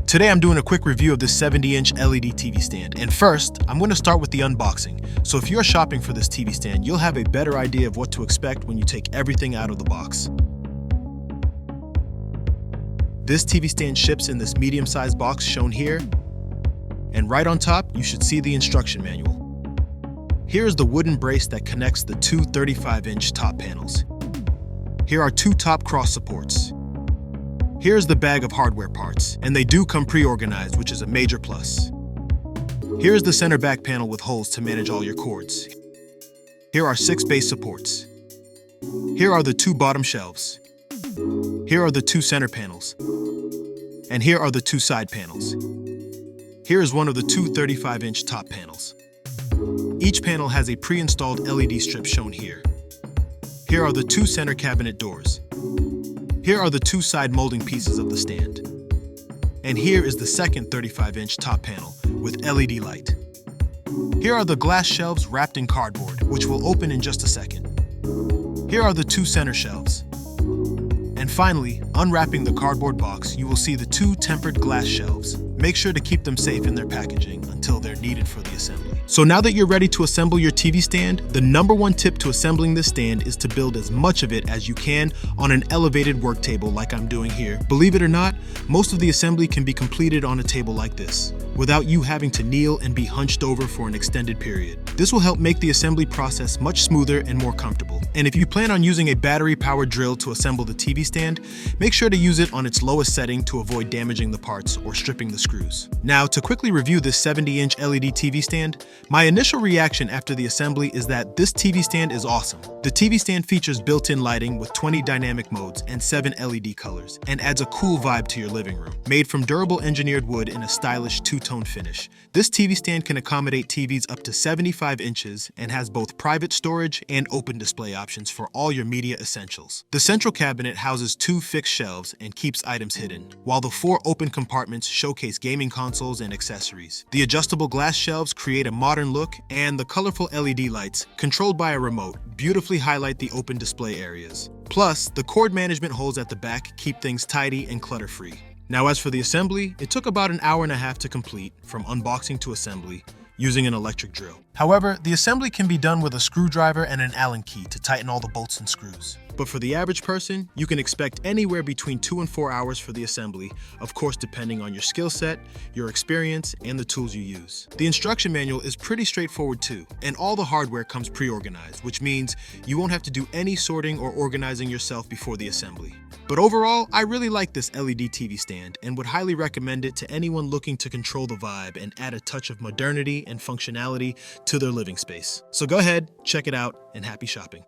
Today I'm doing a quick review of this 70-inch LED TV stand, and first, I'm going to start with the unboxing. So if you're shopping for this TV stand, you'll have a better idea of what to expect when you take everything out of the box. This TV stand ships in this medium-sized box shown here, and right on top, you should see the instruction manual. Here is the wooden brace that connects the two 35-inch top panels. Here are two top cross supports. Here's the bag of hardware parts, and they do come pre-organized, which is a major plus. Here's the center back panel with holes to manage all your cords. Here are 6 base supports. Here are the 2 bottom shelves. Here are the 2 center panels. And here are the 2 side panels. Here is one of the 2 35-inch top panels. Each panel has a pre-installed LED strip shown here. Here are the 2 center cabinet doors. Here are the 2 side molding pieces of the stand. And here is the second 35-inch top panel with LED light. Here are the glass shelves wrapped in cardboard, which will open in just a second. Here are the 2 center shelves. And finally, unwrapping the cardboard box, you will see the 2 tempered glass shelves. Make sure to keep them safe in their packaging until they're needed for the assembly. So now that you're ready to assemble your TV stand, the #1 tip to assembling this stand is to build as much of it as you can on an elevated work table like I'm doing here. Believe it or not, most of the assembly can be completed on a table like this, without you having to kneel and be hunched over for an extended period. This will help make the assembly process much smoother and more comfortable. And if you plan on using a battery-powered drill to assemble the TV stand, make sure to use it on its lowest setting to avoid damaging the parts or stripping the screws. Now, to quickly review this 70-inch LED TV stand, my initial reaction after the assembly is that this TV stand is awesome. The TV stand features built-in lighting with 20 dynamic modes and 7 LED colors, and adds a cool vibe to your living room. Made from durable engineered wood in a stylish 2-tone finish, this TV stand can accommodate TVs up to 75 inches and has both private storage and open display options for all your media essentials. The central cabinet houses 2 fixed shelves and keeps items hidden, while the 4 open compartments showcase gaming consoles and accessories. The adjustable glass shelves create a modern look, and the colorful LED lights, controlled by a remote, beautifully highlight the open display areas. Plus, the cord management holes at the back keep things tidy and clutter-free. Now, as for the assembly, it took about an hour and a half to complete, from unboxing to assembly, using an electric drill. However, the assembly can be done with a screwdriver and an Allen key to tighten all the bolts and screws. But for the average person, you can expect anywhere between 2 and 4 hours for the assembly, of course depending on your skill set, your experience, and the tools you use. The instruction manual is pretty straightforward too, and all the hardware comes pre-organized, which means you won't have to do any sorting or organizing yourself before the assembly. But overall, I really like this LED TV stand and would highly recommend it to anyone looking to control the vibe and add a touch of modernity and functionality to their living space. So go ahead, check it out, and happy shopping.